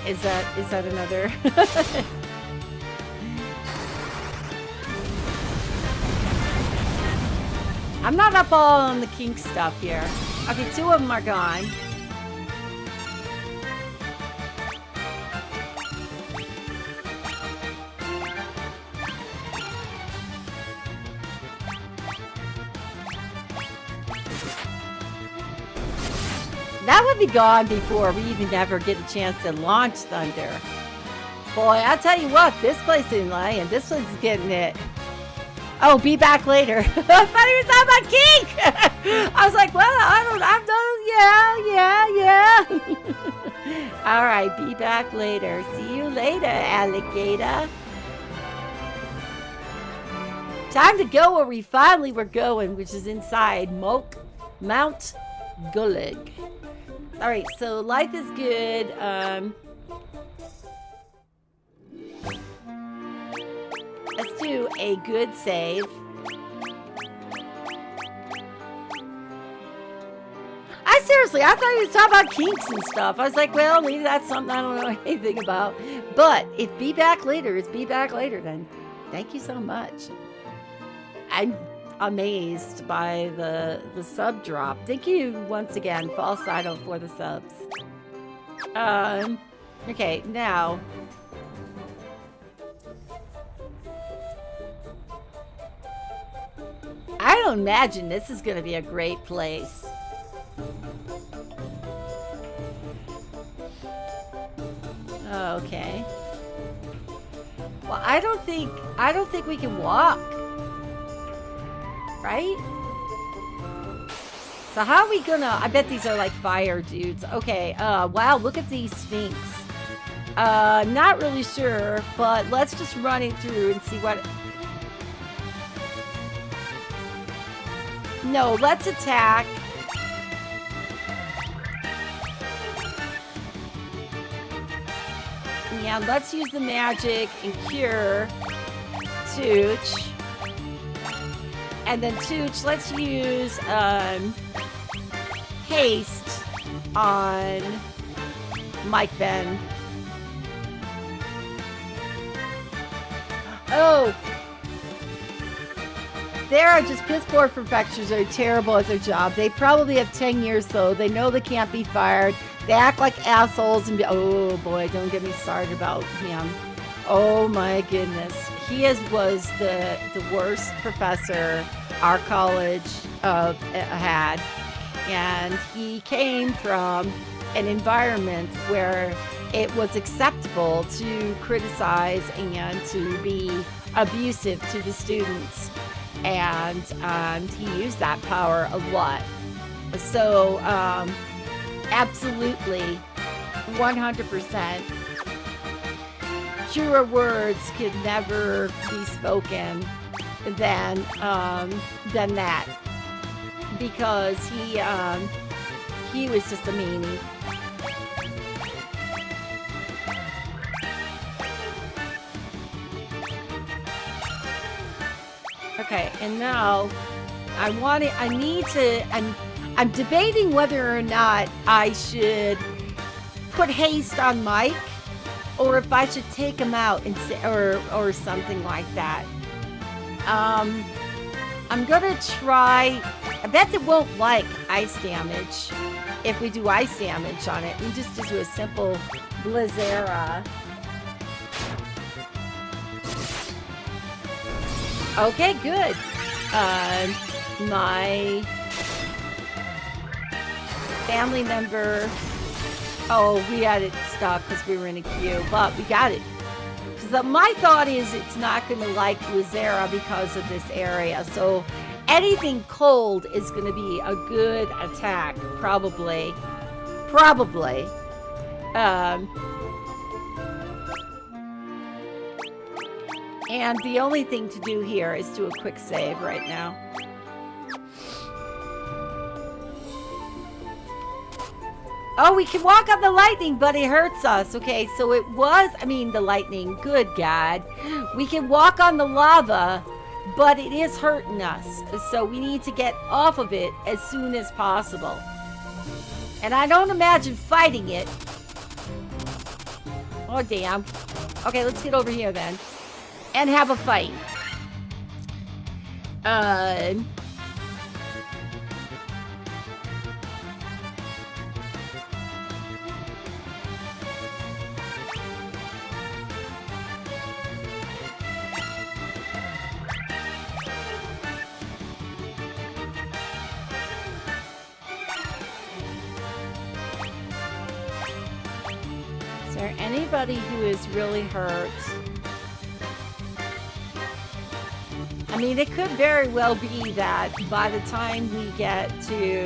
Is that another? I'm not up all on the kink stuff here. Okay, 2 of them are gone. That would be gone before we even ever get a chance to launch Thunder. Boy, I'll tell you what, this place isn't lying. This place is getting it. Oh, be back later. I thought he was talking about kink. I was like, well, I've done, yeah. All right, be back later. See you later, alligator. Time to go where we finally were going, which is inside Mount Gulag. All right, so life is good. Let's do a good save. I thought he was talking about kinks and stuff. I was like, well, maybe that's something I don't know anything about. But if be back later, it's be back later then. Thank you so much. I'm amazed by the sub drop. Thank you once again, False Idol, for the subs. Okay, now I don't imagine this is gonna be a great place. Okay. Well, I don't think we can walk. Right? So how are we gonna... I bet these are like fire dudes. Okay, wow, look at these Sphinx. Not really sure, but let's just run it through and see what... No, let's attack. Yeah, let's use the magic and cure Tooch. And then Tooch, let's use haste on Mike Ben. Oh! There are just piss poor professors are terrible at their job. They probably have 10 years though. They know they can't be fired. They act like assholes and be, oh boy, don't get me started about him. Oh my goodness. He was the worst professor our college had. And he came from an environment where it was acceptable to criticize and to be abusive to the students. And he used that power a lot. So, absolutely, 100%. Truer words could never be spoken than that, because he was just a meanie. Okay, and now I'm debating whether or not I should put haste on Mike, or if I should take him out and or something like that. I'm gonna try. I bet it won't like ice damage if we do ice damage on it. We just do a simple Blizzera. Okay, good. My family member. Oh, we had it stuck because we were in a queue, but we got it. Because my thought is it's not going to like Blizzera because of this area. So anything cold is going to be a good attack, probably. Probably. And the only thing to do here is do a quick save right now. Oh, we can walk on the lightning, but it hurts us. Okay, so it was, the lightning, good God. We can walk on the lava, but it is hurting us. So we need to get off of it as soon as possible. And I don't imagine fighting it Oh, damn. Okay, let's get over here then. And have a fight. Is there anybody who is really hurt? I mean, it could very well be that by the time we get to,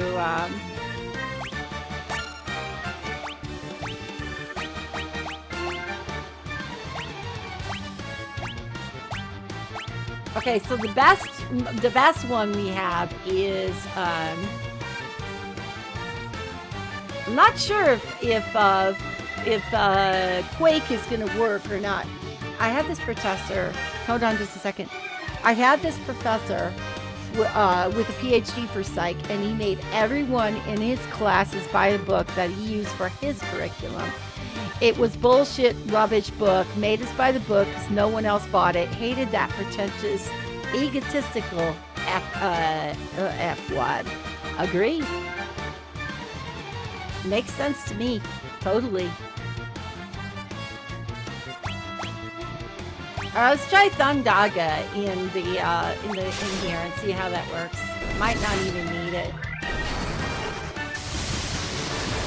okay, so the best one we have is, I'm not sure if Quake is going to work or not. I had this professor, hold on just a second. I had this professor with a PhD for psych, and he made everyone in his classes buy a book that he used for his curriculum. It was bullshit, rubbish book, made us buy the book because no one else bought it, hated that pretentious, egotistical F-word. Agree? Makes sense to me, totally. Let's try Thundaga in here and see how that works. Might not even need it.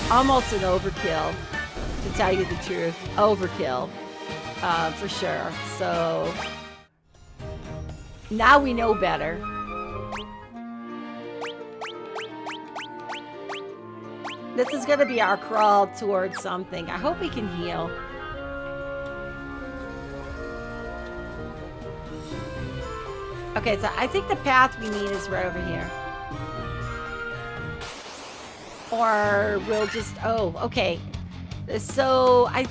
Almost an overkill, to tell you the truth. Overkill, for sure. So now we know better. This is gonna be our crawl towards something. I hope we can heal. Okay, so I think the path we need is right over here. Or we'll just, oh, okay. So I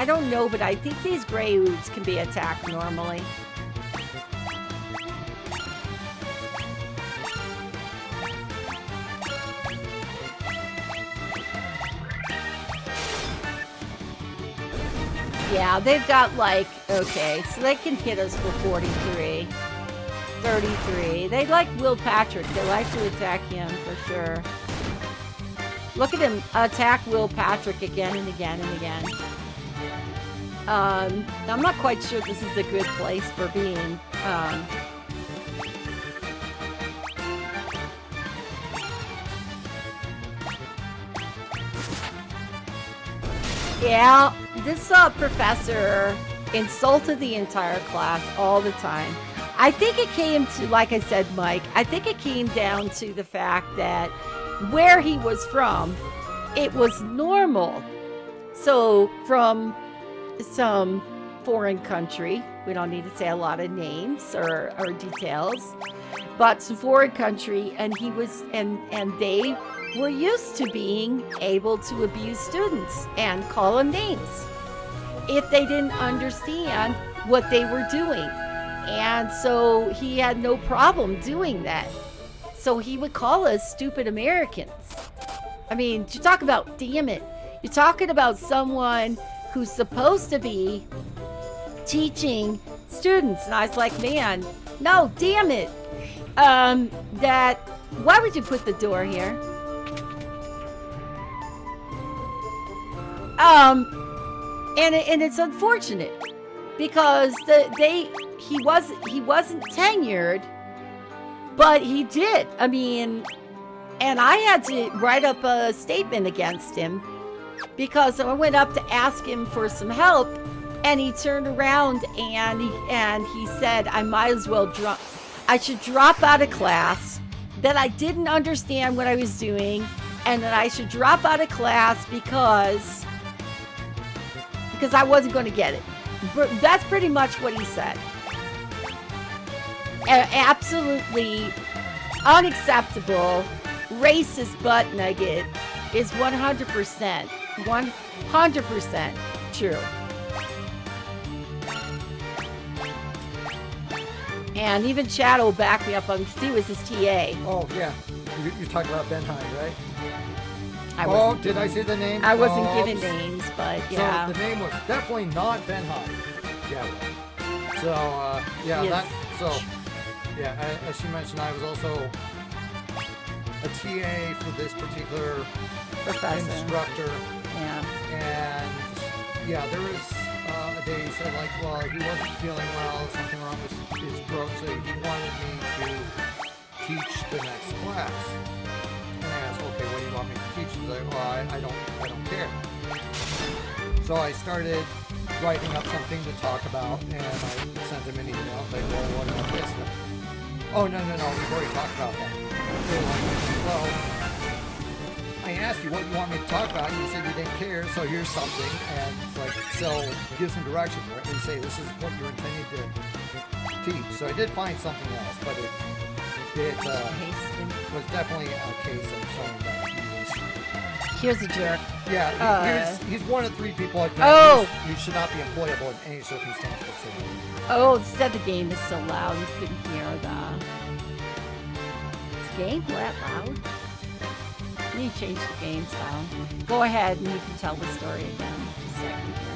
don't know, but I think these gray oods can be attacked normally. Yeah, they've got like, okay, so they can hit us for 43. 33. They like Will Patrick. They like to attack him for sure. Look at him attack Will Patrick again and again and again. I'm not quite sure this is a good place for being. Yeah, this professor insulted the entire class all the time. I think it came to, like I said, Mike, I think it came down to the fact that where he was from, it was normal. So from some foreign country, we don't need to say a lot of names or details, but some foreign country, and he was, and they were used to being able to abuse students and call them names if they didn't understand what they were doing. And so he had no problem doing that. So he would call us stupid Americans. I mean, you talk about, damn it. You're talking about someone who's supposed to be teaching students. And I was like, man, no, damn it. Why would you put the door here? And it's unfortunate because he wasn't tenured, but he did. I mean, and I had to write up a statement against him because I went up to ask him for some help, and he turned around and he said I should drop out of class, that I didn't understand what I was doing, and that I should drop out of class because I wasn't going to get it. That's pretty much what he said. Absolutely unacceptable, racist butt nugget is 100% true. And even Chad will back me up on, because he was his TA. Oh, yeah. You're talking about Ben Hyde, right? I Oh, wasn't did I given- say the name? I wasn't Oops. given names, but yeah. So the name was definitely not Ben Hyde. Yeah. So yeah, Yes. as she mentioned, I was also a TA for this particular Professor. instructor, Yeah. and yeah, there was a day he said like, well, he wasn't feeling well, something wrong with his throat, so he wanted me to teach the next class. And I asked, okay, what do you want me to teach? He's like, well, I don't care. So I started writing up something to talk about, and I sent him an email like, well, what about this? Oh, no, we've already talked about that. They're like, well, I asked you what you want me to talk about, and you said you didn't care, so here's something, and it's like, so give some direction, right? And say, this is what you're intending to teach. So I did find something else, but it was definitely a case of showing that he was... Here's a jerk. Yeah, he's one of 3 people I've Oh! You should not be employable in any circumstance whatsoever. Oh, it said the game is so loud you couldn't hear the... Is the game that loud? Let me change the game sound. Go ahead and you can tell the story again. Just a second here.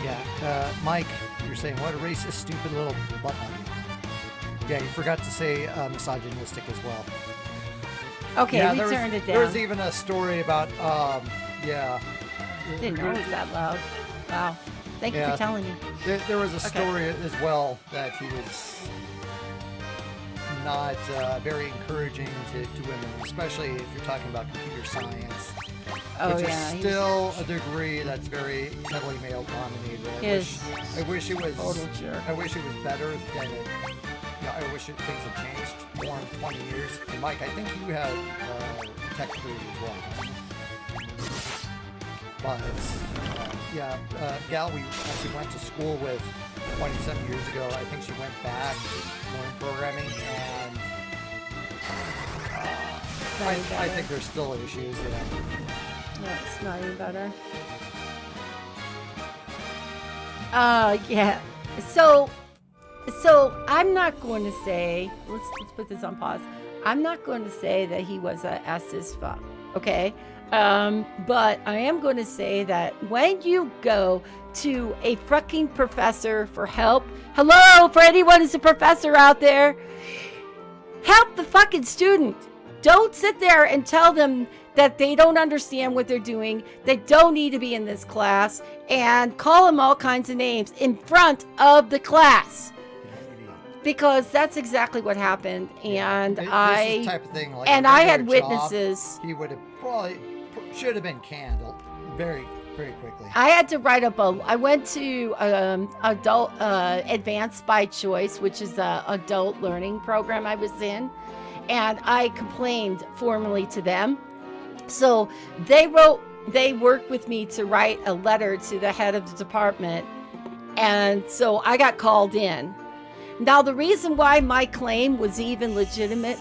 Yeah, Mike, you're saying, what a racist, stupid little butt nugget. Yeah, you forgot to say misogynistic as well. Okay, Yeah, we there turned was, it There was down. even a story about, yeah. Didn't know it was that loud. Wow. Thank you Yeah. for telling me. There was a story as well that he was not very encouraging to women, especially if you're talking about computer science, Oh, which yeah. is he's still a degree that's very heavily male dominated. I wish it was. total jerk. I wish it was better than it. I wish things had changed more in 20 years. And Mike, I think you have a tech degree as well. But Gal, we actually went to school with 27 years ago. I think she went back to learn programming, and I think there's still issues. Yeah, it's not even better. Yeah. So I'm not going to say, let's put this on pause. I'm not going to say that he was a ass as fuck, okay? But I am going to say that when you go to a fucking professor for help, hello, for anyone who's a professor out there, help the fucking student. Don't sit there and tell them that they don't understand what they're doing, they don't need to be in this class, and call them all kinds of names in front of the class. Because that's exactly what happened, and This is I the type of thing, like, and a I had regular job, witnesses. he would have probably should have been canned very, very quickly. I had to write up I went to adult advanced by choice, which is a adult learning program I was in, and I complained formally to them. So they worked with me to write a letter to the head of the department, and so I got called in. Now, the reason why my claim was even legitimized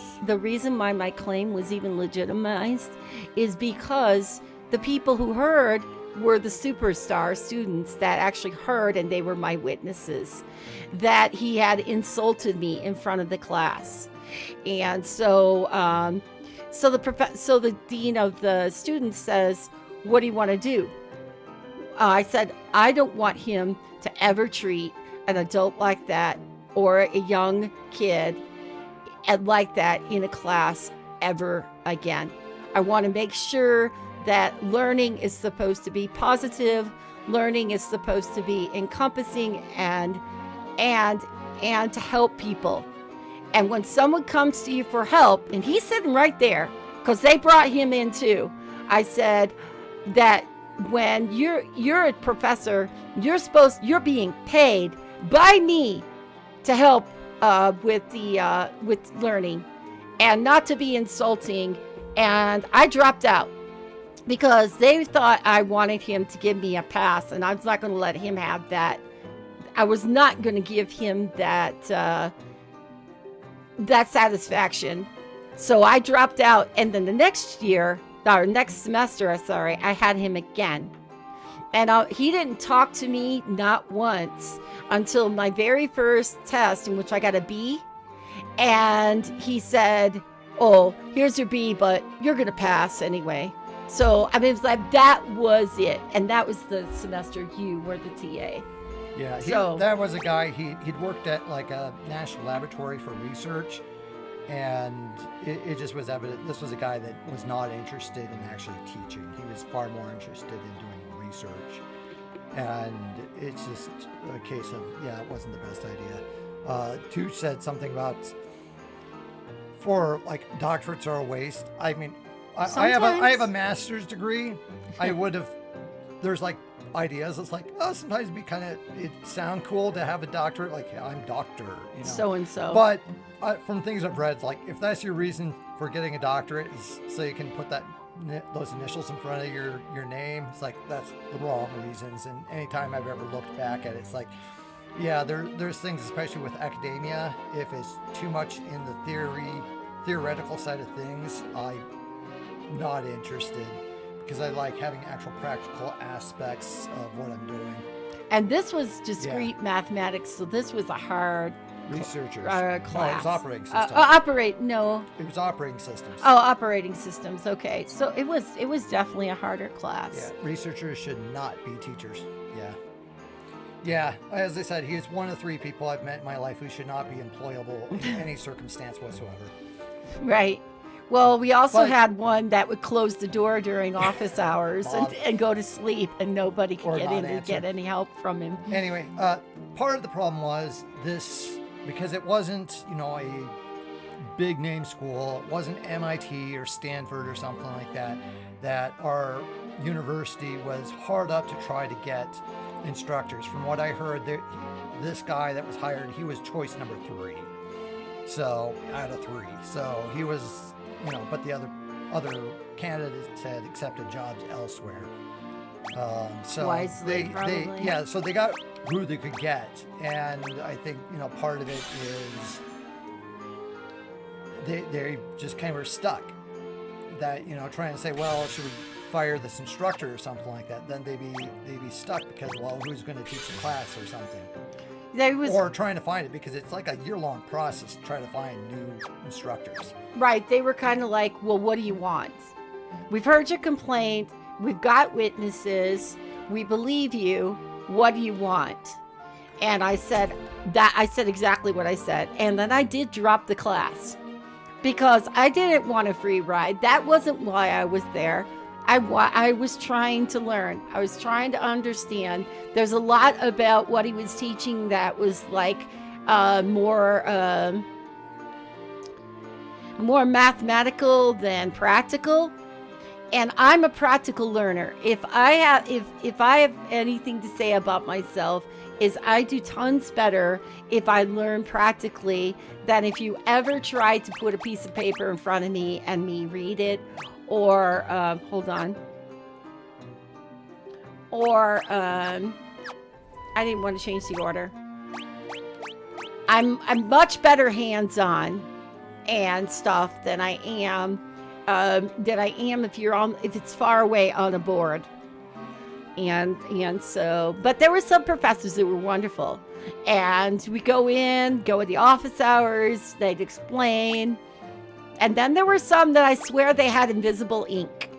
is because the people who heard were the superstar students that actually heard, and they were my witnesses, that he had insulted me in front of the class. And so the dean of the students says, "What do you want to do?" I said, "I don't want him to ever treat an adult like that or a young kid like that in a class ever again. I want to make sure that learning is supposed to be positive, learning is supposed to be encompassing and to help people. And when someone comes to you for help," and he's sitting right there because they brought him in too, I said that when you're a professor, you're being paid by me to help with learning, and not to be insulting. And I dropped out because they thought I wanted him to give me a pass, and I was not going to let him have that. I was not going to give him that satisfaction. So I dropped out, and then the next semester, I had him again. And he didn't talk to me not once until my very first test, in which I got a B. And he said, "Oh, here's your B, but you're going to pass anyway." So, I mean, it was like, that was it. And that was the semester you were the TA. Yeah, So- that was a guy, he'd worked at like a national laboratory for research, and it just was evident this was a guy that was not interested in actually teaching. He was far more interested in doing research. And it's just a case of, yeah, it wasn't the best idea. Tooch said something about, for like, doctorates are a waste. I mean, I have a master's degree. I would have, there's like ideas. It's like, oh, sometimes it'd be kind of, it sound cool to have a doctorate. Like, yeah, I'm doctor, you know. So and so. But from things I've read, like, if that's your reason for getting a doctorate is so you can put those initials in front of your name, it's like, that's the wrong reasons. And anytime I've ever looked back at it, it's like, yeah, there's things, especially with academia, if it's too much in the theoretical side of things, I'm not interested, because I like having actual practical aspects of what I'm doing. And this was discrete mathematics, so this was a hard Researchers. class. No, it was operating systems. It was operating systems. Oh, operating systems. Okay, so it was definitely a harder class. Yeah, researchers should not be teachers. Yeah. As I said, he is one of 3 people I've met in my life who should not be employable in any circumstance whatsoever. Right. Well, we also But- had one that would close the door during office hours Bob. and go to sleep, and nobody Or could get not in and answer. get any help from him. Anyway, part of the problem was this, because it wasn't, a big name school, it wasn't MIT or Stanford or something like that our university was hard up to try to get instructors. From what I heard, this guy that was hired, he was choice number 3. So, out of 3. So, he was, but the other candidates had accepted jobs elsewhere. So Wisely, probably. so they got who they could get, and I think part of it is they just kind of were stuck. That trying to say, well, should we fire this instructor or something like that? Then they'd be stuck because, well, who's going to teach the class or something? Or trying to find it, because it's like a year-long process to try to find new instructors. Right. They were kind of like, well, what do you want? We've heard your complaint. We've got witnesses. We believe you. What do you want? And I said exactly what I said. And then I did drop the class because I didn't want a free ride. That wasn't why I was there. I was trying to learn. I was trying to understand. There's a lot about what he was teaching that was like more mathematical than practical. And I'm a practical learner. If I have anything to say about myself, is I do tons better if I learn practically than if you ever try to put a piece of paper in front of me and me read it, or hold on, or I didn't want to change the order. I'm much better hands-on and stuff than I am if it's far away on a board. And so, but there were some professors that were wonderful, and we go at the office hours, they'd explain. And then there were some that I swear they had invisible ink.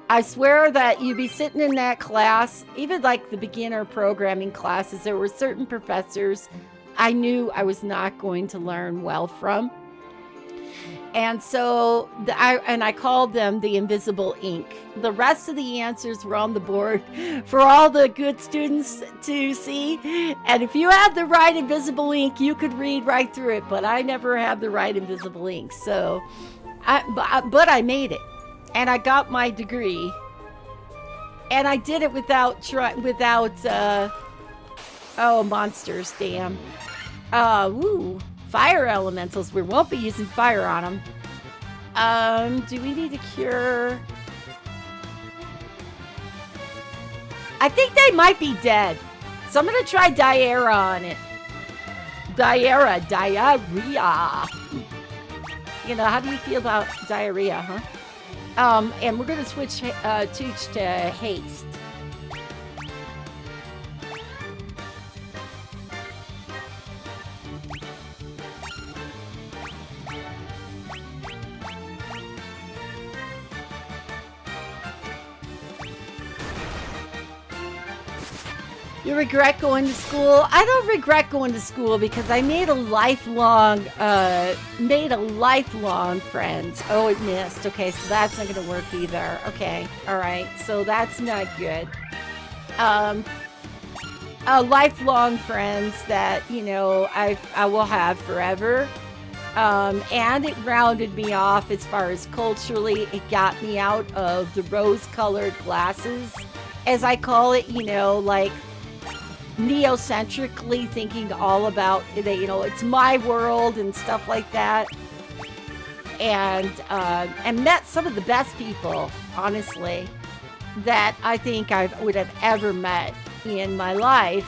I swear that you'd be sitting in that class, even like the beginner programming classes, there were certain professors I knew I was not going to learn well from. And so I called them the invisible ink. The rest of the answers were on the board for all the good students to see. And if you had the right invisible ink, you could read right through it. But I never had the right invisible ink. So, but I made it, and I got my degree. And I did it without monsters, damn. Fire elementals. We won't be using fire on them. Do we need a cure? I think they might be dead. So I'm going to try diarrhea on it. Diarrhea. How do you feel about diarrhea, huh? And we're going to switch Tooch to haste. You regret going to school? I don't regret going to school because I made a lifelong friend. Oh, it missed. Okay, so that's not gonna work either. Okay, all right, so that's not good. Um, Lifelong friends that I will have forever. And it rounded me off as far as culturally. It got me out of the rose-colored glasses, as I call it. Like neocentrically thinking all about it's my world and stuff like that. And met some of the best people, honestly, that I think I would have ever met in my life.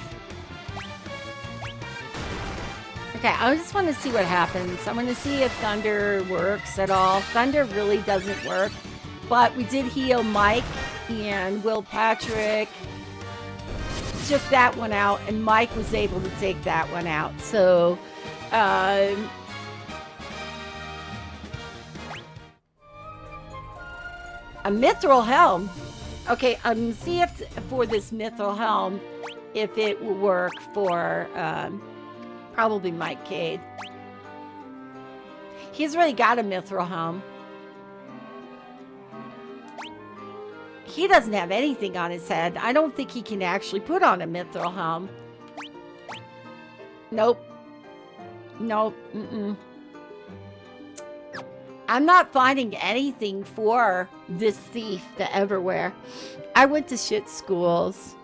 Okay, I just want to see what happens. I'm going to see if Thunder works at all. Thunder really doesn't work, but we did heal Mike, and Will Patrick took that one out, and Mike was able to take that one out. So, a Mithril Helm. Okay, see if for this Mithril Helm, if it will work for probably Mike Cade. He's already got a Mithril Helm. He doesn't have anything on his head. I don't think he can actually put on a Mithril Helm. Nope. Nope. Mm-mm. I'm not finding anything for this thief to ever wear. I went to shit schools.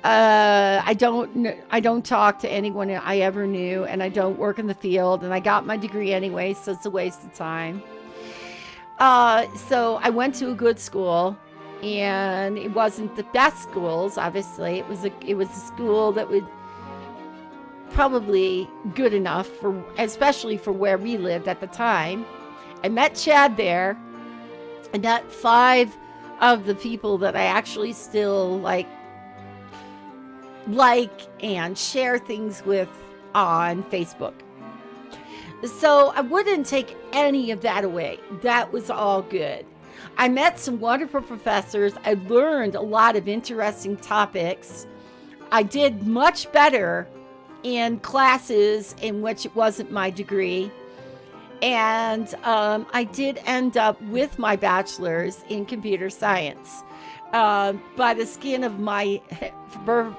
I don't talk to anyone I ever knew, and I don't work in the field, and I got my degree anyway, so it's a waste of time. So I went to a good school, and it wasn't the best schools, obviously. It was a school that would probably good enough for, especially for where we lived at the time. I met Chad there. I met 5 of the people that I actually still like and share things with on Facebook. So I wouldn't take any of that away. That was all good. I met some wonderful professors. I learned a lot of interesting topics. I did much better in classes in which it wasn't my degree. And I did end up with my bachelor's in computer science by the skin of my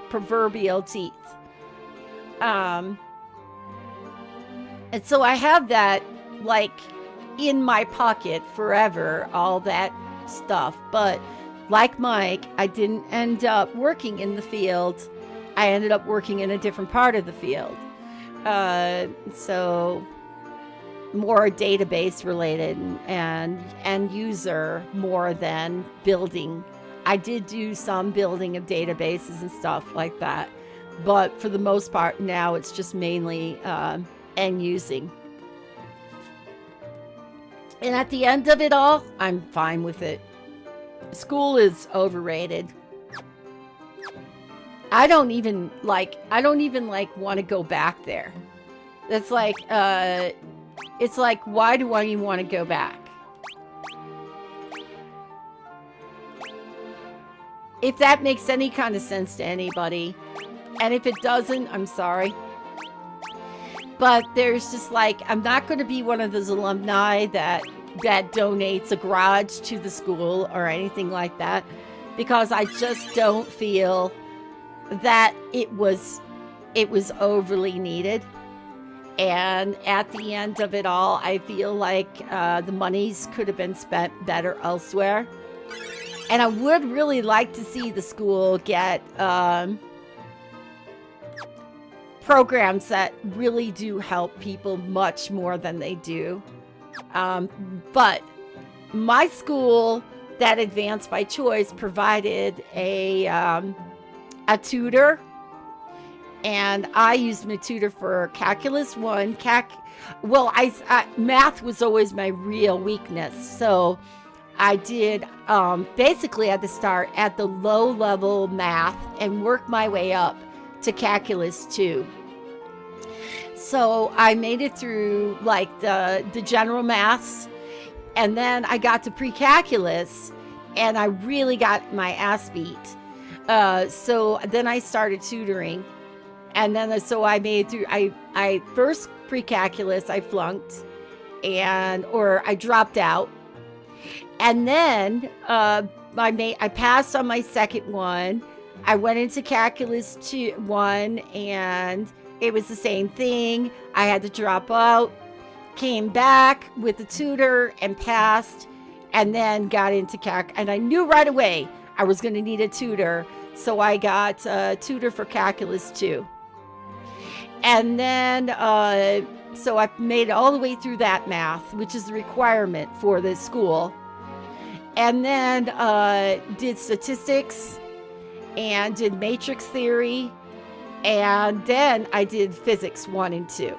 proverbial teeth. And so I have that like in my pocket forever, all that stuff. But like Mike, I didn't end up working in the field. I ended up working in a different part of the field. So more database related and end user more than building. I did do some building of databases and stuff like that, but for the most part now it's just mainly end using. And at the end of it all, I'm fine with it. School is overrated. I don't even want to go back there. It's like why do I even want to go back? If that makes any kind of sense to anybody. And if it doesn't, I'm sorry. But there's just like, I'm not going to be one of those alumni that donates a garage to the school or anything like that, because I just don't feel that it was overly needed. And at the end of it all, I feel like the monies could have been spent better elsewhere. And I would really like to see the school get programs that really do help people much more than they do. But my school, that Advanced by Choice, provided a tutor. And I used my tutor for Calculus 1. Math was always my real weakness. So I did, basically had to start at the low level math and work my way up to Calculus 2. So I made it through like the general maths, and then I got to pre-calculus, and I really got my ass beat. So then I started tutoring, and then so I made through. I first pre-calculus I flunked, or I dropped out, and then I passed on my second one. I went into calculus 1, and it was the same thing. I had to drop out, came back with the tutor and passed, and then got into calc. And I knew right away I was going to need a tutor, so I got a tutor for calculus 2. And then, so I made it all the way through that math, which is the requirement for the school. And then did statistics and did matrix theory. And then I did physics 1 and 2.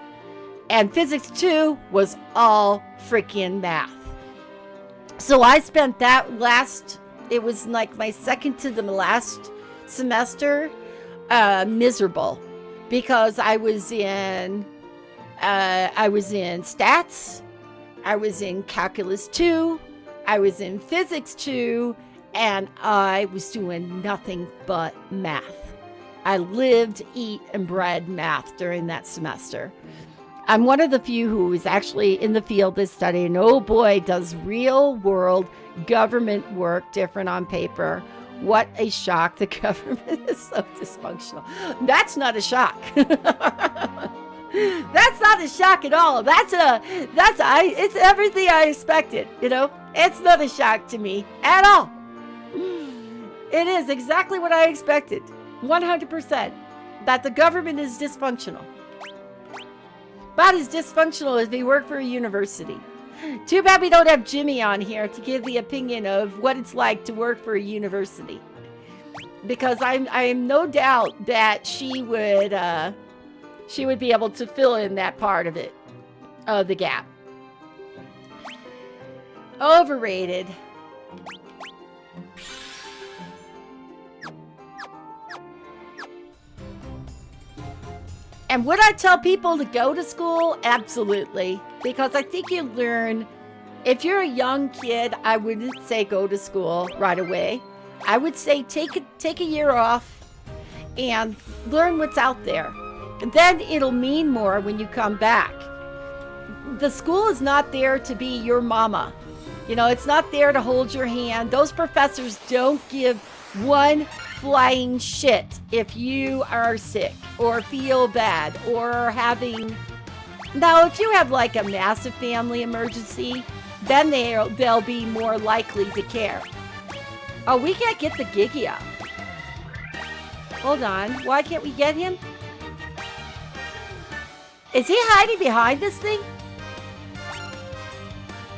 And physics 2 was all freaking math. So I spent it was like my second to the last semester, miserable, because I was in stats, I was in calculus 2, I was in physics 2, and I was doing nothing but math. I lived, eat, and bred math during that semester. I'm one of the few who is actually in the field this study, and oh boy, does real world government work different on paper. What a shock. The government is so dysfunctional. That's not a shock. That's not a shock at all. It's everything I expected, It's not a shock to me at all. It is exactly what I expected. 100%. That the government is dysfunctional. About as dysfunctional as they work for a university. Too bad we don't have Jimmy on here to give the opinion of what it's like to work for a university. Because I am no doubt that she would be able to fill in that part of it, of the gap. Overrated. And would I tell people to go to school? Absolutely. Because I think you learn, if you're a young kid, I wouldn't say go to school right away. I would say take a year off and learn what's out there. And then it'll mean more when you come back. The school is not there to be your mama. It's not there to hold your hand. Those professors don't give one flying shit if you are sick or feel bad or having... Now, if you have like a massive family emergency, then they'll be more likely to care. Oh, we can't get the Gigia. Hold on. Why can't we get him? Is he hiding behind this thing?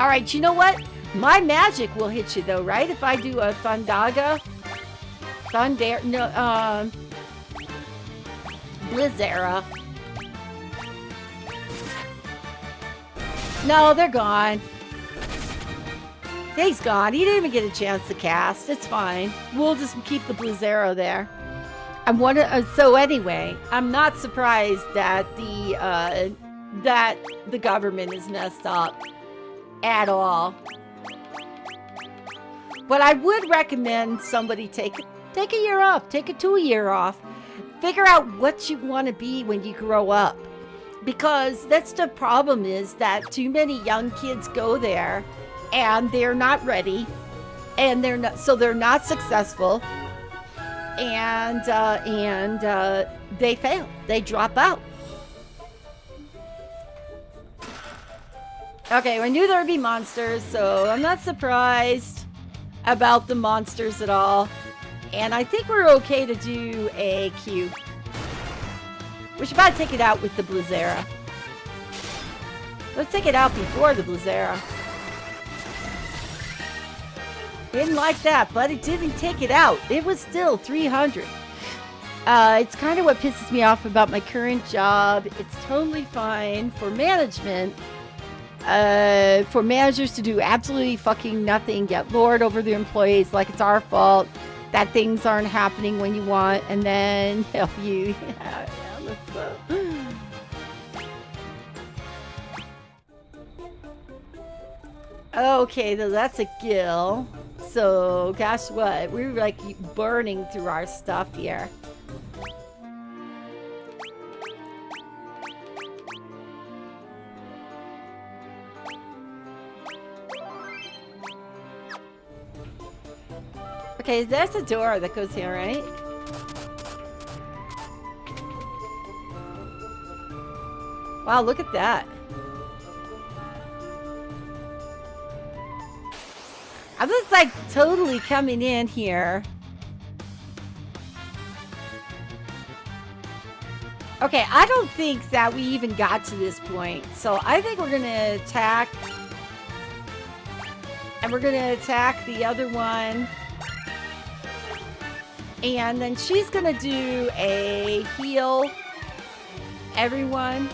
All right, you know what? My magic will hit you though, right? If I do a Thundaga. Blizzara. No, they're gone. He's gone. He didn't even get a chance to cast. It's fine. We'll just keep the Blizzara there. So anyway, I'm not surprised that the government is messed up at all. But I would recommend somebody take a year off, take a 2-year off. Figure out what you want to be when you grow up. Because that's the problem, is that too many young kids go there and they're not ready, and they're not successful, and they fail. They drop out. Okay, I knew there would be monsters, so I'm not surprised about the monsters at all. And I think we're okay to do a Q. We should probably take it out with the Blizzara. Let's take it out before the Blizzara. Didn't like that, but it didn't take it out. It was still 300. It's kind of what pisses me off about my current job. It's totally fine for management. For managers to do absolutely fucking nothing, get lord over the employees like it's our fault that things aren't happening when you want, and then help you. Okay, that's a Gil. So, guess what? We're like burning through our stuff here. Okay, there's a door that goes here, right? Wow, look at that. I'm just like totally coming in here. Okay, I don't think that we even got to this point. So I think we're gonna attack. And we're gonna attack the other one. And then she's gonna do a heal everyone.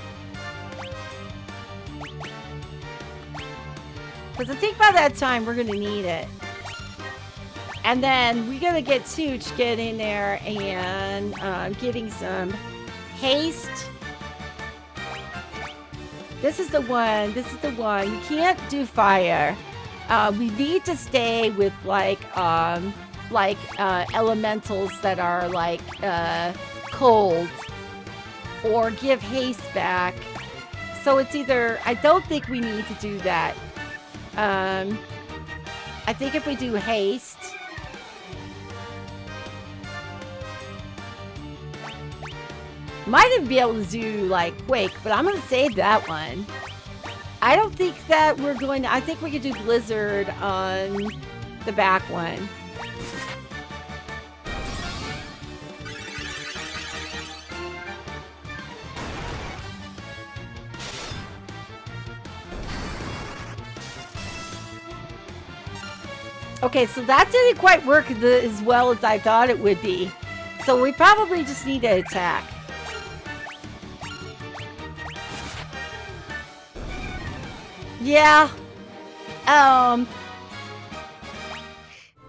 Because I think by that time we're gonna need it. And then we're gonna get Tooch get in there and getting some haste. This is the one. This is the one. You can't do fire. We need to stay with like elementals that are like cold, or give haste back. So it's either, I don't think we need to do that. I think if we do haste, might even be able to do like quake, but I'm gonna save that one. I don't think that we're going to, I think we could do blizzard on the back one. Okay, so that didn't quite work as well as I thought it would be. So we probably just need to attack. Yeah.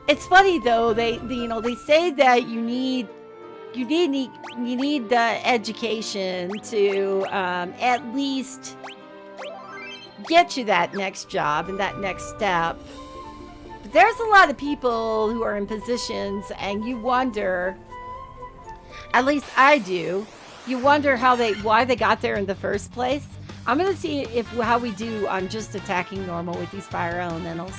It's funny though. They say that you need the education to at least get you that next job and that next step. But there's a lot of people who are in positions, and you wonder. At least I do. You wonder why they got there in the first place. I'm gonna see how we do on just attacking normal with these fire elementals.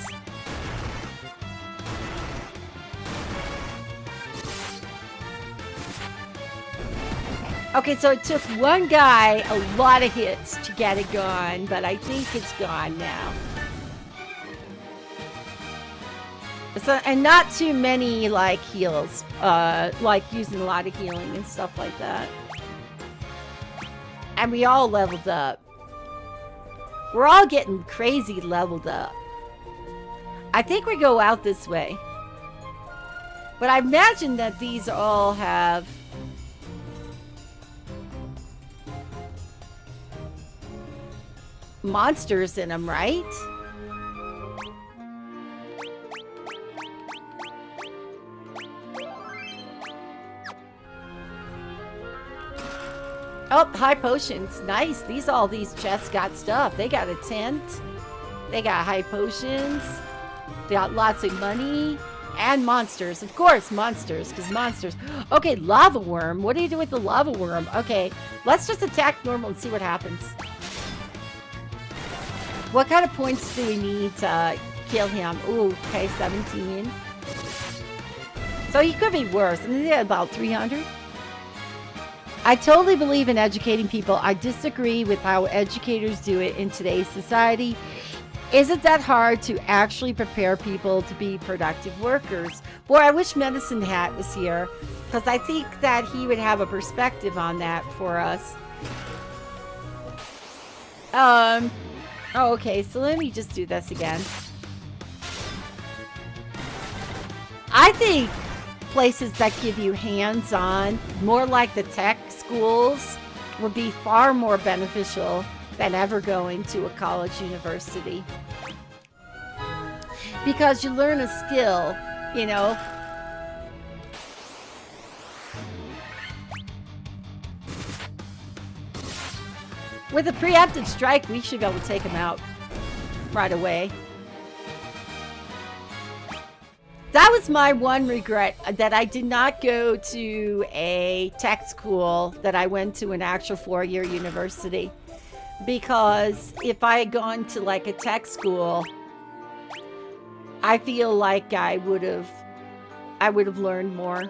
Okay, so it took one guy a lot of hits to get it gone, but I think it's gone now. So, and not too many like heals, like using a lot of healing and stuff like that. And we all leveled up. We're all getting crazy leveled up. I think we go out this way. But I imagine that these all have monsters in them, right? Oh, high potions. Nice. All these chests got stuff. They got a tent. They got high potions. They got lots of money. And monsters. Of course, monsters. Because monsters. Okay, lava worm. What do you do with the lava worm? Okay, let's just attack normal and see what happens. What kind of points do we need to kill him? Ooh, okay, 17. So he could be worse. I mean, about 300. I totally believe in educating people. I disagree with how educators do it in today's society. Isn't that hard to actually prepare people to be productive workers? Boy, I wish Medicine Hat was here, because I think that he would have a perspective on that for us. Oh, okay, so let me just do this again. I think places that give you hands-on, more like the tech schools, would be far more beneficial than ever going to a college university. Because you learn a skill, you know. With a preemptive strike, we should be able to take him out right away. That was my one regret, that I did not go to a tech school, that I went to an actual 4-year university. Because if I had gone to like a tech school, I feel like I would have learned more.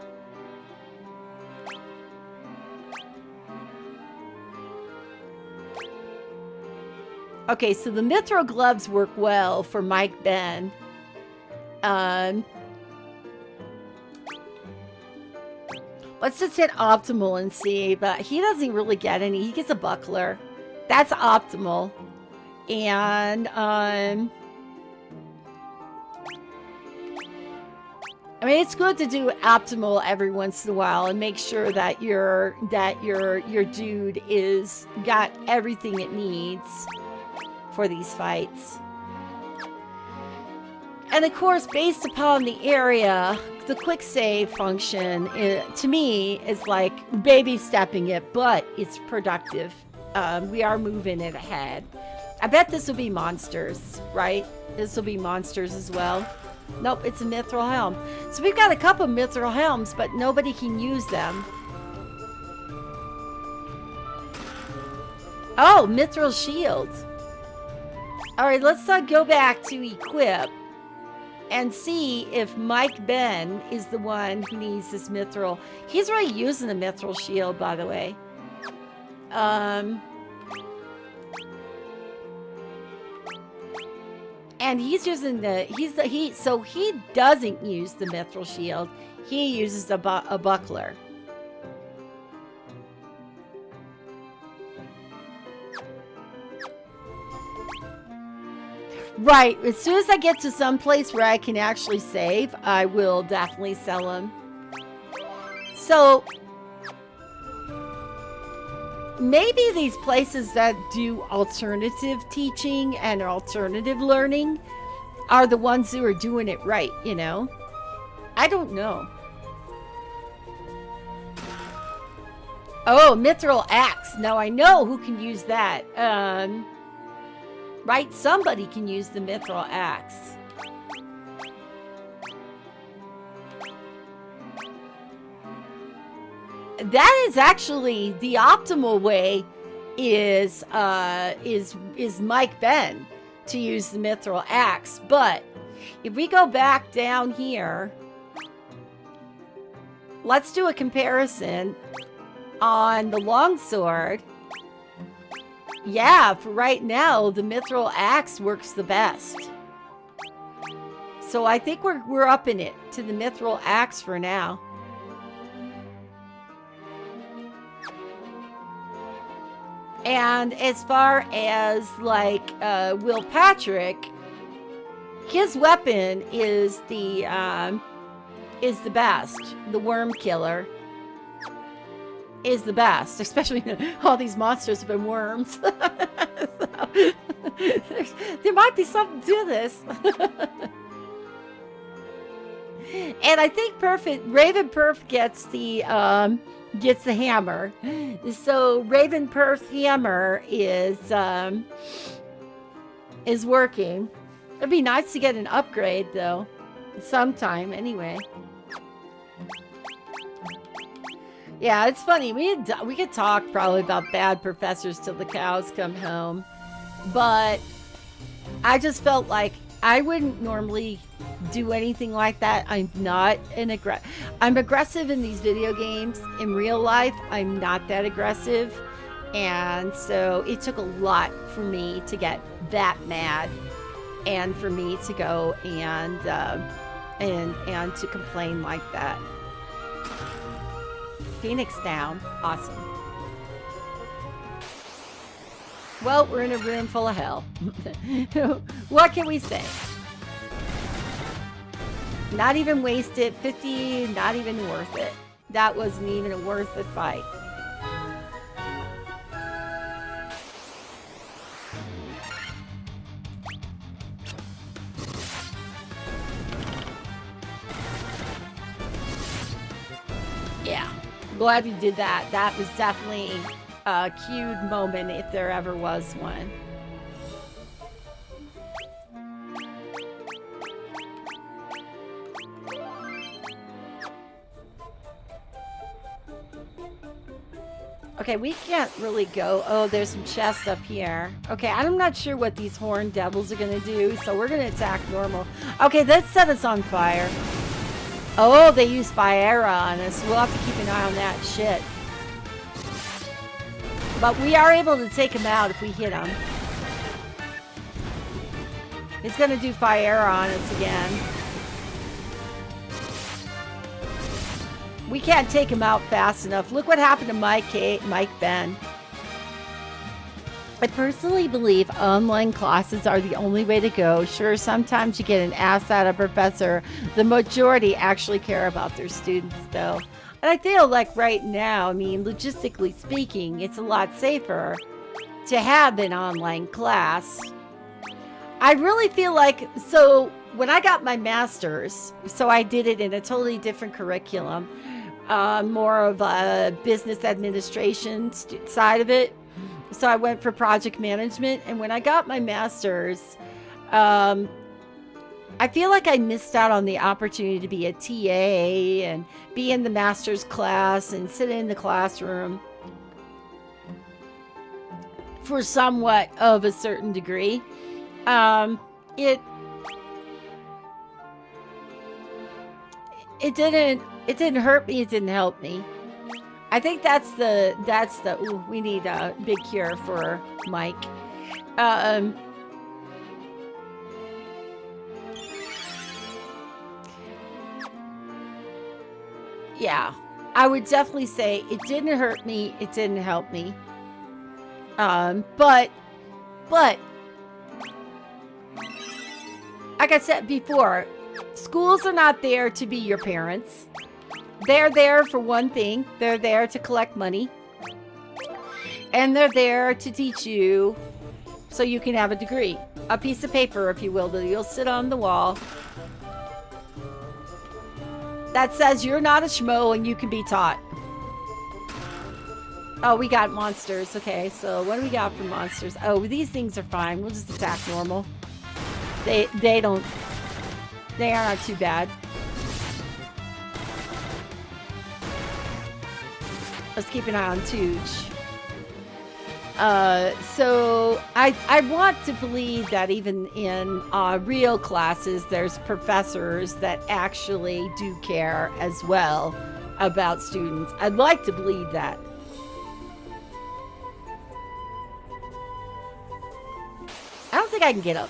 Okay, so the Mithril gloves work well for Mike Ben. Let's just hit optimal and see, but he doesn't really get any. He gets a buckler. That's optimal. And, I mean, it's good to do optimal every once in a while and make sure that your dude is got everything it needs for these fights. And of course, based upon the area, the quick save function, to me, is like baby stepping it, but it's productive. We are moving it ahead. I bet this will be monsters, right? This will be monsters as well. Nope, it's a Mithril Helm. So we've got a couple Mithril Helms, but nobody can use them. Oh, Mithril Shield. All right, let's go back to equip and see if Mike Ben is the one who needs this Mithril. He's already using the Mithril Shield, by the way. And he's using so he doesn't use the Mithril Shield. He uses a buckler. Right. As soon as I get to some place where I can actually save, I will definitely sell them. So maybe these places that do alternative teaching and alternative learning are the ones who are doing it right, you know? I don't know. Oh, Mithril Axe. Now I know who can use that. Right? Somebody can use the Mithril Axe. That is actually the optimal way is Mike Ben to use the Mithril Axe. But if we go back down here, let's do a comparison on the longsword. Yeah, for right now, the Mithril Axe works the best. So I think we're upping it to the Mithril Axe for now. And as far as like Will Patrick, his weapon is the best. The Worm Killer is the best, especially all these monsters have been worms. So, there might be something to this. And I think Raven Perf gets the hammer. So Raven Perf's hammer is working. It'd be nice to get an upgrade though, sometime anyway. Yeah, it's funny. We could talk probably about bad professors till the cows come home, but I just felt like I wouldn't normally do anything like that. I'm not I'm aggressive in these video games. In real life, I'm not that aggressive, and so it took a lot for me to get that mad, and for me to go and to complain like that. Phoenix down. Awesome. Well, we're in a room full of hell. What can we say? Not even wasted. 50, not even worth it. That wasn't even a worth it fight. Yeah. Glad you did that. That was definitely a cute moment if there ever was one. Okay, we can't really go. Oh, there's some chests up here. Okay, I'm not sure what these horned devils are gonna do, so we're gonna attack normal. Okay, let's set us on fire. Oh, they use fire on us. We'll have to keep an eye on that shit. But we are able to take him out if we hit him. He's gonna do fire on us again. We can't take him out fast enough. Look what happened to Mike Ben. I personally believe online classes are the only way to go. Sure, sometimes you get an ass out of professor. The majority actually care about their students, though. And I feel like right now, I mean, logistically speaking, it's a lot safer to have an online class. I really feel like, so when I got my master's, so I did it in a totally different curriculum, more of a business administration side of it. So I went for project management, and when I got my master's, I feel like I missed out on the opportunity to be a TA and be in the master's class and sit in the classroom for somewhat of a certain degree. It didn't hurt me, it didn't help me. I think that's the ooh, we need a big cure for Mike. Yeah, I would definitely say it didn't hurt me, it didn't help me. But like I said before, schools are not there to be your parents. They're there for one thing. They're there to collect money. And they're there to teach you so you can have a degree. A piece of paper, if you will, that you'll sit on the wall. That says you're not a schmo and you can be taught. Oh, we got monsters. Okay, so what do we got for monsters? Oh, these things are fine. We'll just attack normal. They are not too bad. Let's keep an eye on Tooch. So I want to believe that even in real classes, there's professors that actually do care as well about students. I'd like to believe that. I don't think I can get up.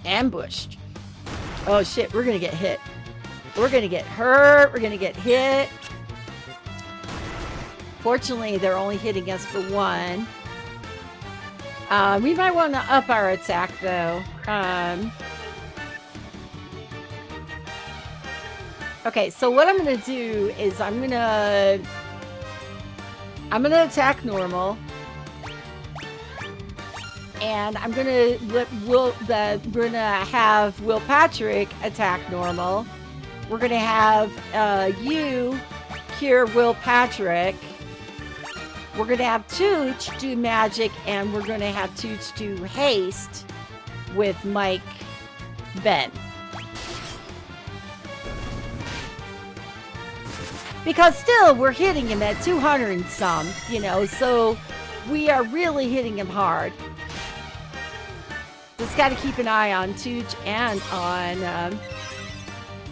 Ambushed. Oh shit, we're gonna get hit. We're gonna get hurt. We're gonna get hit. Fortunately, they're only hitting us for one. We might want to up our attack, though. Okay, so what I'm going to do is I'm going to attack normal. And I'm going to have Will Patrick attack normal. We're going to have you cure Will Patrick. We're going to have Tooch do magic, and we're going to have Tooch do haste with Mike Ben. Because still, we're hitting him at 200 and some, you know, so we are really hitting him hard. Just got to keep an eye on Tooch and on...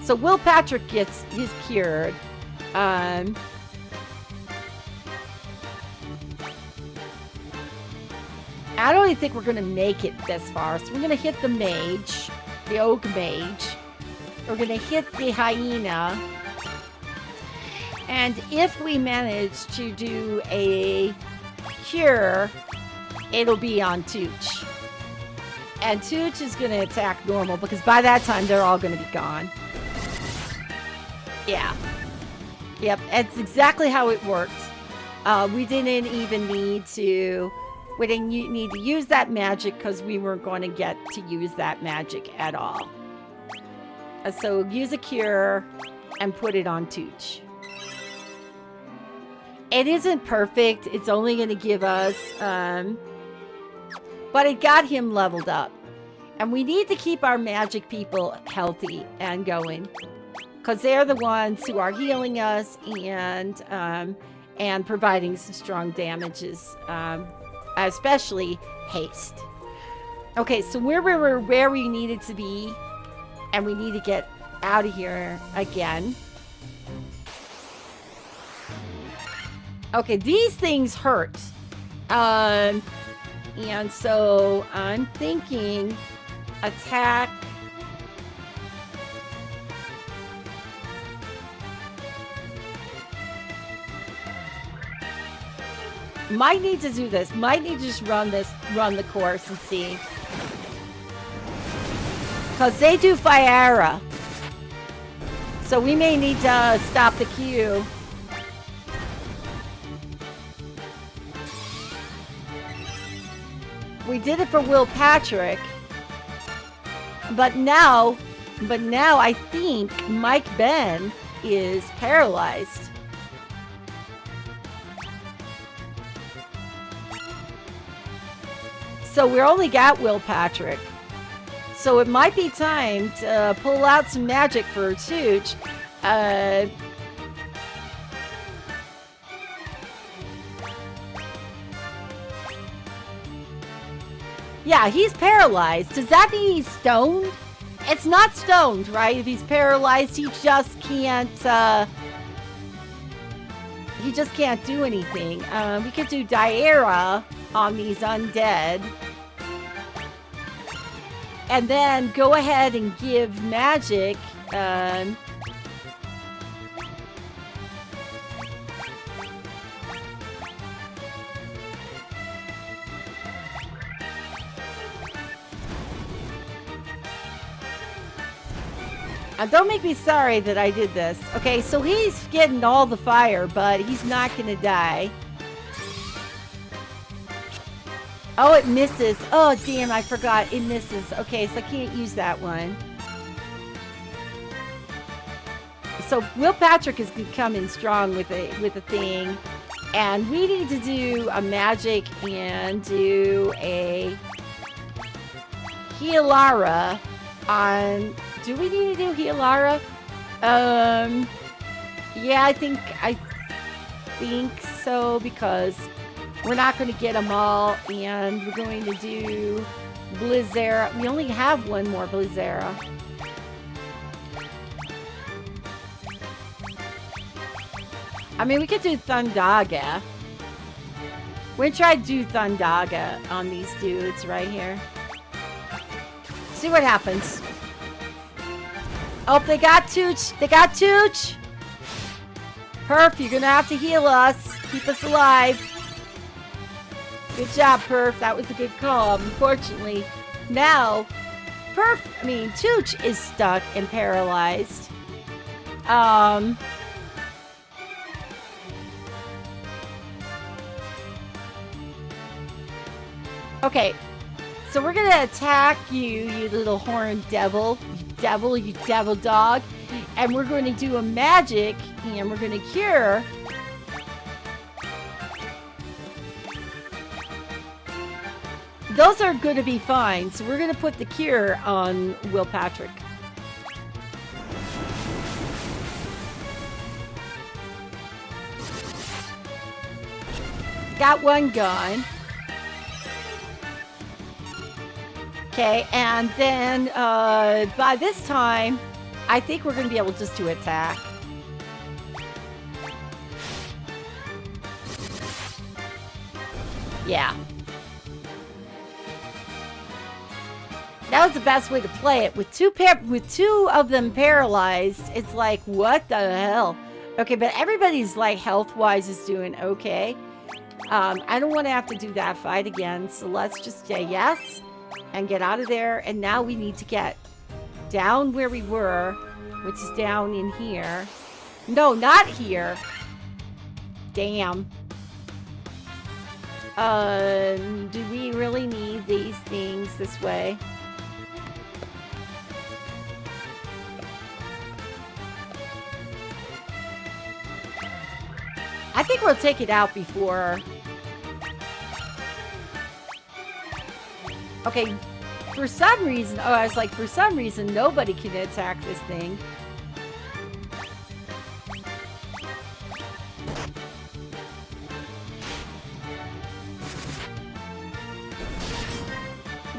so Will Patrick he's cured. I don't even think we're going to make it this far. So we're going to hit the mage, the oak mage. We're going to hit the hyena. And if we manage to do a cure, it'll be on Tooch. And Tooch is going to attack normal because by that time they're all going to be gone. Yeah. Yep, that's exactly how it worked. We didn't even need to... We didn't need to use that magic because we weren't going to get to use that magic at all. So use a cure and put it on Tooch. It isn't perfect. It's only going to give us... but it got him leveled up. And we need to keep our magic people healthy and going. Because they're the ones who are healing us and and providing some strong damages, especially haste. Okay, so where we needed to be, and we need to get out of here again. Okay, these things hurt. And so I'm thinking attack. Might need to do this. Might need to just run the course and see. Because they do Fiera. So we may need to stop the queue. We did it for Will Patrick. But now I think Mike Ben is paralyzed. So we only got Will Patrick. So it might be time to pull out some magic for Tooch. Yeah, he's paralyzed. Does that mean he's stoned? It's not stoned, right? If he's paralyzed, he just can't do anything. We could do Diera on these undead. And then go ahead and give magic. Don't make me sorry that I did this. Okay, so he's getting all the fire, but he's not gonna die. Oh, it misses. Oh, damn, I forgot. It misses. Okay, so I can't use that one. So Will Patrick is coming strong with a thing. And we need to do a magic and do a Healara on... Do we need to do Healara? Yeah, I think so, because we're not going to get them all, and we're going to do Blizzera. We only have one more Blizzera. I mean, we could do Thundaga. We're going to try to do Thundaga on these dudes right here. See what happens. Oh, they got Tooch. They got Tooch. Perf, you're going to have to heal us. Keep us alive. Good job, Perf. That was a good call. Unfortunately, now, Tooch is stuck and paralyzed. Okay. So we're going to attack you, you little horned devil. You devil dog. And we're going to do a magic, and we're going to cure. Those are going to be fine. So we're going to put the cure on Will Patrick. Got one gone. Okay, and then by this time, I think we're going to be able just to attack. Yeah. That was the best way to play it. With two of them paralyzed, it's like, what the hell? Okay, but everybody's like health-wise is doing okay. I don't want to have to do that fight again, so let's just say yes. And get out of there. And now we need to get down where we were, which is down in here. No, not here. Damn. Do we really need these things this way? I think we'll take it out before... Okay, for some reason... Oh, I was like, for some reason, nobody can attack this thing.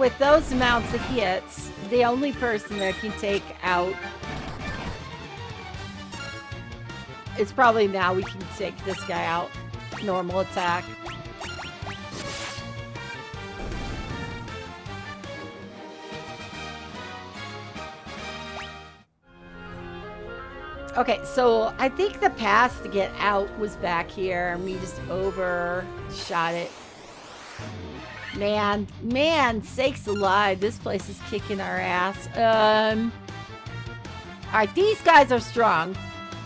with those amounts of hits, the only person that can take out... It's probably now we can take this guy out. Normal attack. Okay, so I think the path to get out was back here, and we just overshot it. Man, sakes alive, this place is kicking our ass. Alright, these guys are strong.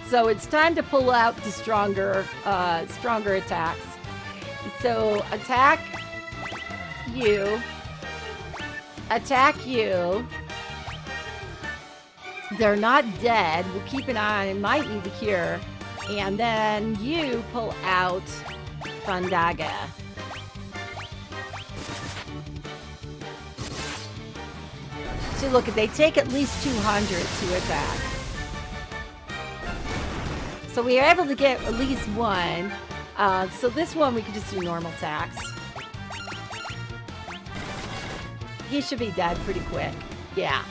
So it's time to pull out the stronger attacks. So attack you. Attack you. They're not dead. We'll keep an eye on it. Might need the cure. And then you pull out Fandaga. See, look, they take at least 200 to attack. So we are able to get at least one. So this one we could just do normal attacks. He should be dead pretty quick. Yeah.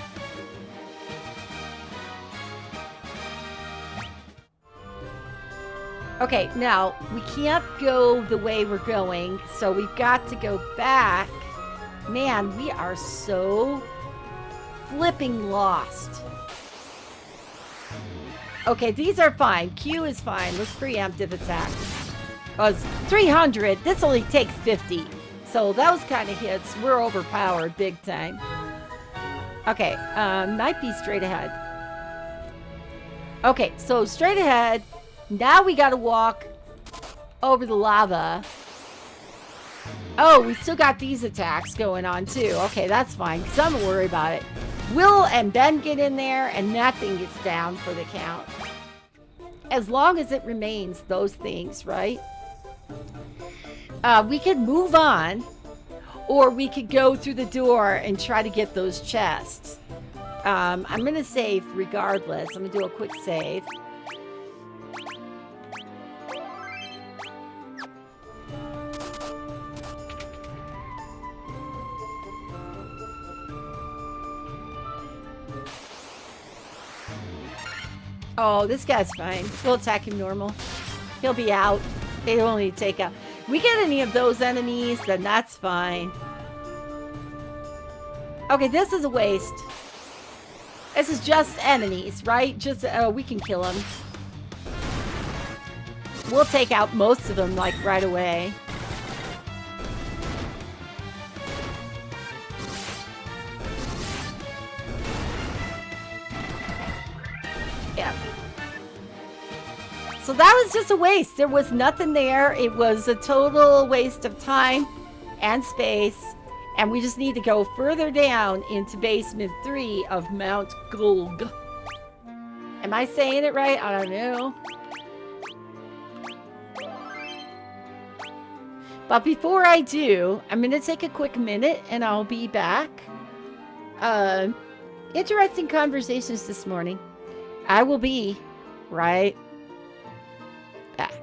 Okay, now, we can't go the way we're going, so we've got to go back. Man, we are so flipping lost. Okay, these are fine. Q is fine. Let's preemptive attack. Because 300, this only takes 50. So those kind of hits, we're overpowered big time. Okay, might be straight ahead. Okay, so straight ahead. Now we gotta walk over the lava. Oh, we still got these attacks going on too. Okay, that's fine, because I'm not worried about it. Will and Ben get in there, and nothing gets down for the count. As long as it remains those things, right? We could move on, or we could go through the door and try to get those chests. I'm going to save regardless. I'm going to do a quick save. Oh, this guy's fine. We'll attack him normal. He'll be out. He'll only take out. We get any of those enemies, then that's fine. Okay, this is a waste. This is just enemies, right? Just, we can kill them. We'll take out most of them, like, right away. Yeah. So that was just a waste. There was nothing there. It was a total waste of time and space. And we just need to go further down into basement 3 of Mount Gulg. Am I saying it right? I don't know. But before I do, I'm going to take a quick minute and I'll be back. Interesting conversations this morning. I will be right back.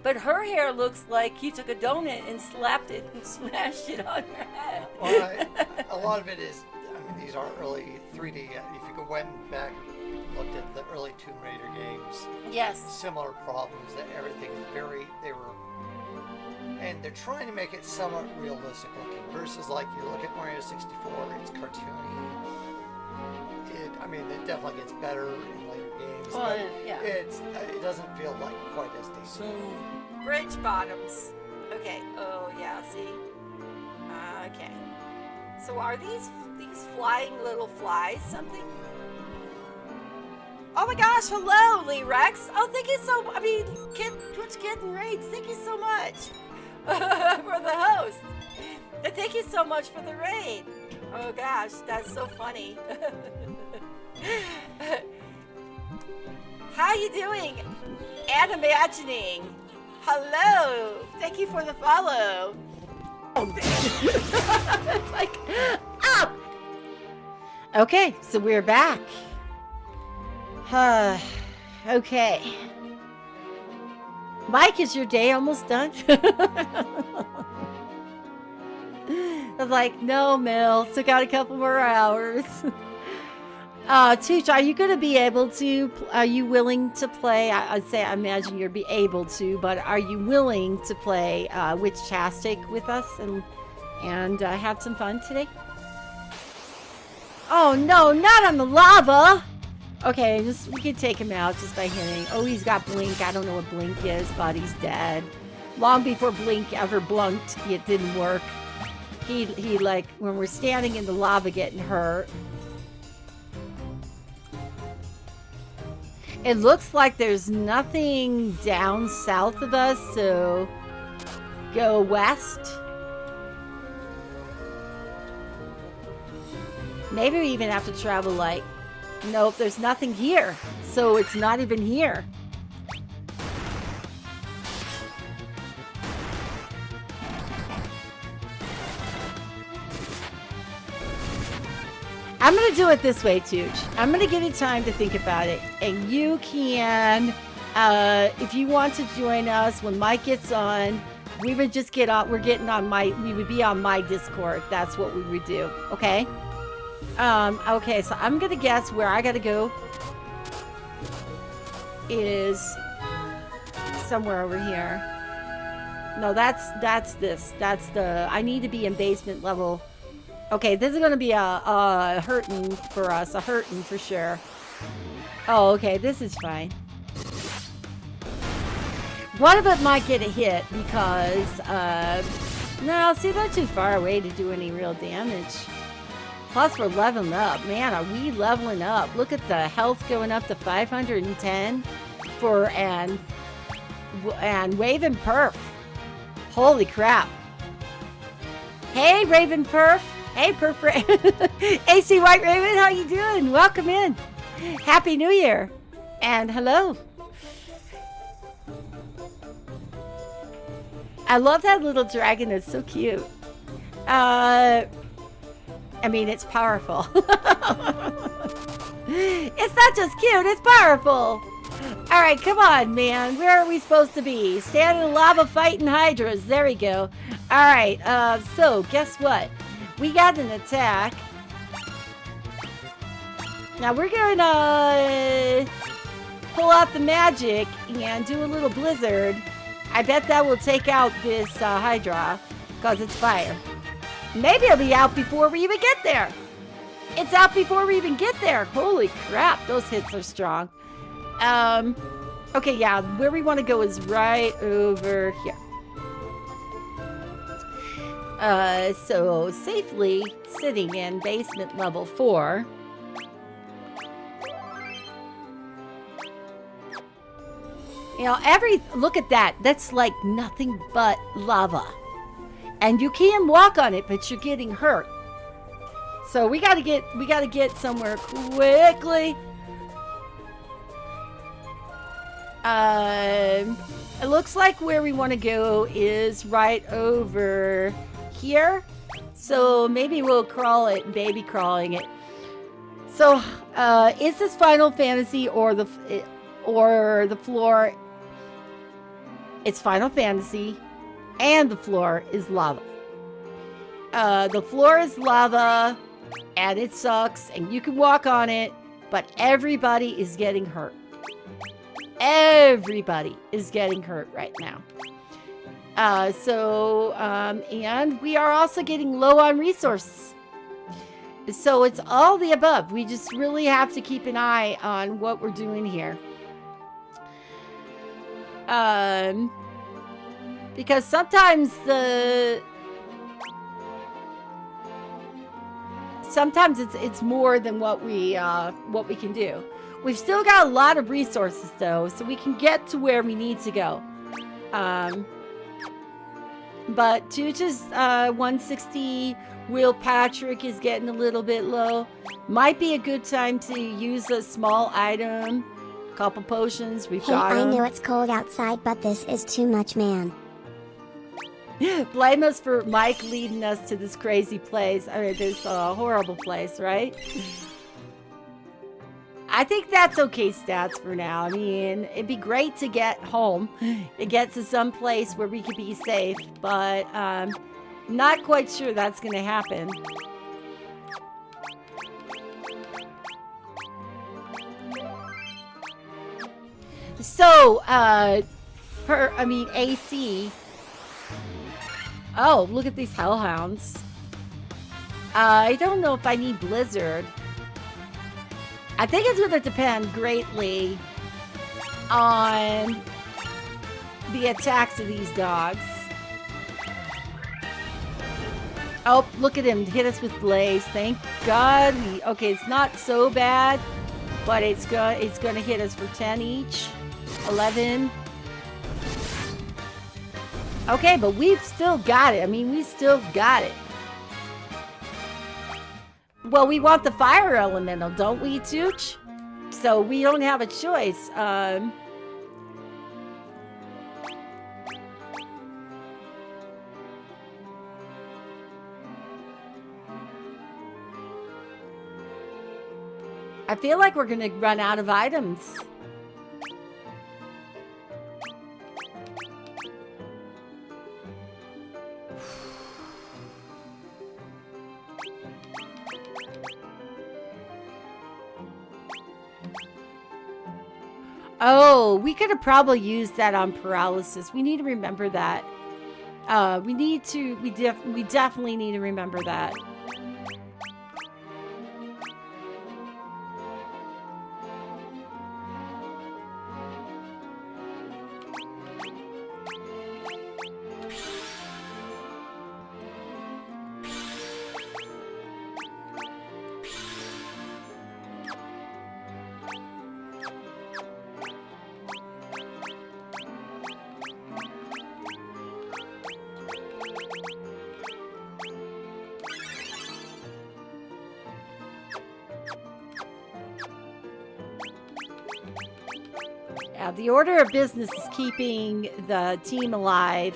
But her hair looks like you took a donut and slapped it and smashed it on her head. Well, a lot of it is, I mean, these are early 3D. If you went back and looked at the early Tomb Raider games, Yes. similar problems, that everything's and they're trying to make it somewhat realistic looking, versus like you look at Mario 64, it's cartoony. It definitely gets better in later games. Well, but yeah. it doesn't feel like quite as dated. So, bridge bottoms. Okay. Oh, yeah, see? Okay. So are these flying little flies something? Oh my gosh, hello, Lee Rex. Oh, thank you so much. I mean, Twitch Kitten Raids, thank you so much for the host. And thank you so much for the raid. Oh gosh, that's so funny. How you doing? And imagining. Hello. Thank you for the follow. It's like, up. Okay, so we're back. Okay. Mike, is your day almost done? I was like, no, Mel, still got a couple more hours. Tooch, are you going to be able to, are you willing to play? I'd say, I imagine you'd be able to, but are you willing to play Witchtastic with us and have some fun today? Oh, no, not on the lava. Okay, we can take him out just by hitting. Oh, he's got Blink. I don't know what Blink is, but he's dead. Long before Blink ever blunked, it didn't work. He like, when we're standing in the lava getting hurt. It looks like there's nothing down south of us, so go west. Maybe we even have to travel like, nope, there's nothing here. So it's not even here. I'm going to do it this way, Tooch. I'm going to give you time to think about it. And you can, if you want to join us when Mike gets on, we would just get on, we would be on my Discord. That's what we would do. Okay? Okay, so I'm going to guess where I got to go is somewhere over here. No, that's this. That's the, I need to be in basement level. Okay, this is going to be a hurtin' for us. A hurtin' for sure. Oh, okay, this is fine. One of it might get a hit because, no, see, they're too far away to do any real damage. Plus, we're leveling up. Man, are we leveling up? Look at the health going up to 510 for, and Raven Perf. Holy crap. Hey, Raven Perf. Hey, Perf. AC White Raven, how you doing? Welcome in. Happy New Year. And hello. I love that little dragon. It's so cute. I mean, it's powerful. It's not just cute, it's powerful. All right, come on, man. Where are we supposed to be? Standing in lava fighting hydras. There we go. All right, so guess what? We got an attack. Now we're gonna pull out the magic and do a little blizzard. I bet that will take out this Hydra because it's fire. Maybe it'll be out before we even get there. It's out before we even get there. Holy crap, those hits are strong. Okay, yeah, where we want to go is right over here. So safely sitting in basement level 4. You know, look at that. That's like nothing but lava. And you can walk on it, but you're getting hurt. So we gotta get somewhere quickly. It looks like where we want to go is right over here. So maybe we'll crawl it, baby crawling it. So, is this Final Fantasy or the floor? It's Final Fantasy, and the floor is lava. The floor is lava, and it sucks, and you can walk on it, but everybody is getting hurt. Everybody is getting hurt right now. And we are also getting low on resources. So it's all the above. We just really have to keep an eye on what we're doing here. Because sometimes it's more than what we can do. We've still got a lot of resources though, so we can get to where we need to go. But Tooch's 160, Will Patrick is getting a little bit low. Might be a good time to use a small item. Couple potions, we've got I them. know it's cold outside, but this is too much, man. Blame us for Mike leading us to this crazy place. I mean, this horrible place, right? I think that's okay stats for now. I mean, it'd be great to get home and get to some place where we could be safe, but not quite sure that's going to happen. So, AC. Oh, look at these hellhounds. I don't know if I need Blizzard. I think it's going to depend greatly on the attacks of these dogs. Oh, look at him hit us with Blaze. Thank God. Okay, it's not so bad, but it's going to hit us for 10 each. 11. Okay, but we've still got it. I mean, we still got it. Well, we want the fire elemental, don't we, Tooch? So we don't have a choice. I feel like we're going to run out of items. Oh, we could have probably used that on paralysis. We need to remember that. We definitely need to remember that. The order of business is keeping the team alive.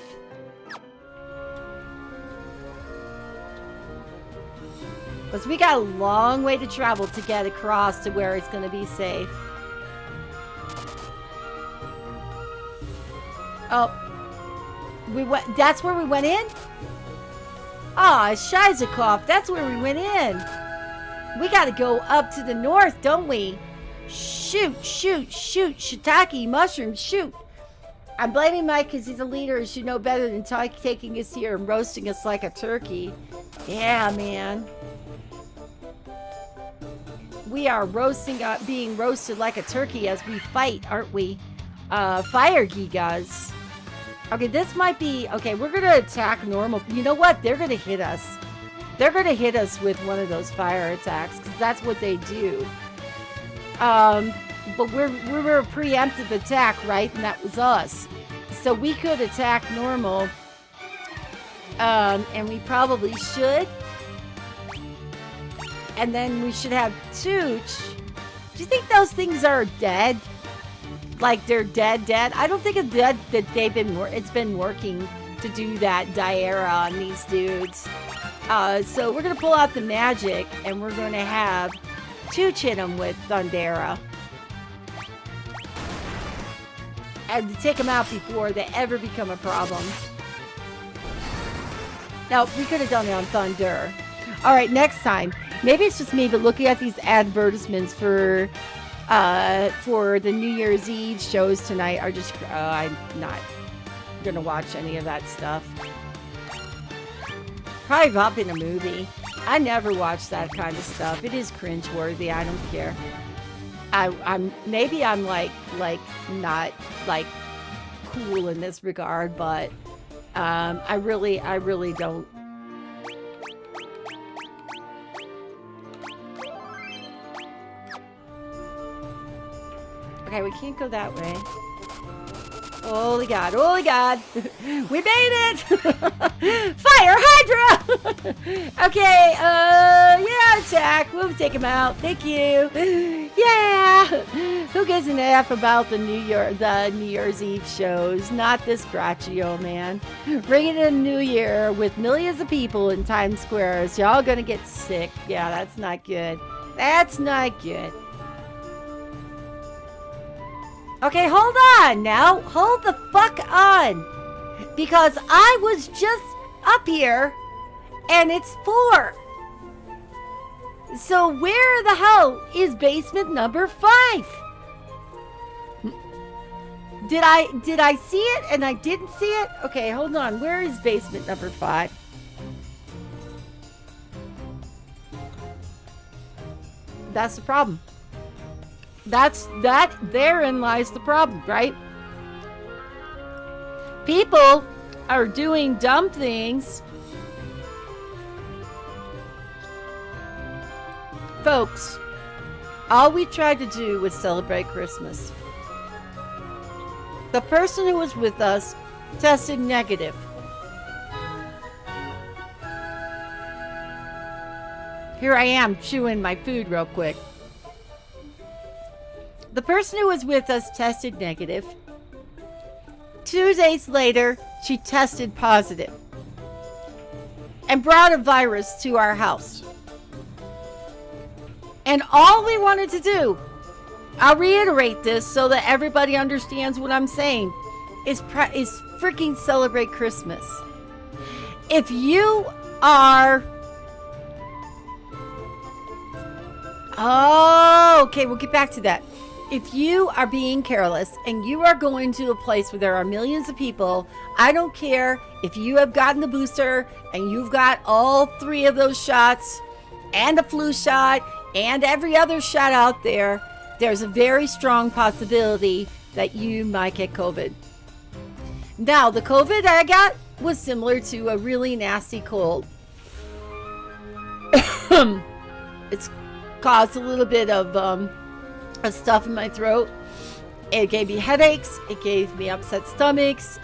Because we got a long way to travel to get across to where it's going to be safe. Oh. That's where we went in? Ah, Shizakov, that's where we went in. We got to go up to the north, don't we? Shoot, shoot, shoot, shiitake, mushroom, shoot. I'm blaming Mike because he's a leader and should know better than taking us here and roasting us like a turkey. Yeah, man. We are being roasted like a turkey as we fight, aren't we? Fire Gigas. Okay, this might be... Okay, we're going to attack normal. You know what? They're going to hit us. They're going to hit us with one of those fire attacks because that's what they do. But we were a preemptive attack, right? And that was us. So we could attack normal. And we probably should. And then we should have Tooch. Do you think those things are dead? Like they're dead? I don't think it's dead that it's been working to do that Diera on these dudes. So we're going to pull out the magic and we're going to have Tooch hit them with Thundera. And to take them out before they ever become a problem. Now, we could have done it on Thunder. All right, next time. Maybe it's just me, but looking at these advertisements for the New Year's Eve shows tonight are just... I'm not going to watch any of that stuff. Probably up in a movie. I never watch that kind of stuff. It is cringeworthy. I don't care. Maybe I'm like not like cool in this regard, but I really don't. Okay, we can't go that way. Holy God, holy God. We made it! Fire Hydra! Okay, yeah, attack. We'll take him out. Thank you. Yeah! Who gives an F about the New Year's Eve shows? Not this scratchy old man. Bringing in a new year with millions of people in Times Square. Is y'all gonna get sick? Yeah, that's not good. That's not good. Okay, hold on now. Hold the fuck on. Because I was just up here and it's 4. So where the hell is basement number 5? Did I see it and I didn't see it? Okay, hold on. Where is basement number 5? That's the problem. Therein lies the problem, right? People are doing dumb things. Folks, all we tried to do was celebrate Christmas. The person who was with us tested negative. Here I am chewing my food real quick. The person who was with us tested negative. 2 days later, she tested positive and brought a virus to our house. And all we wanted to do, I'll reiterate this so that everybody understands what I'm saying, is freaking celebrate Christmas. If you are... Oh, okay, we'll get back to that. If you are being careless and you are going to a place where there are millions of people, I don't care if you have gotten the booster and you've got all 3 of those shots and the flu shot and every other shot out there, there's a very strong possibility that you might get COVID. Now, the COVID I got was similar to a really nasty cold. It's caused a little bit of stuff in my throat. It gave me headaches. It gave me upset stomachs.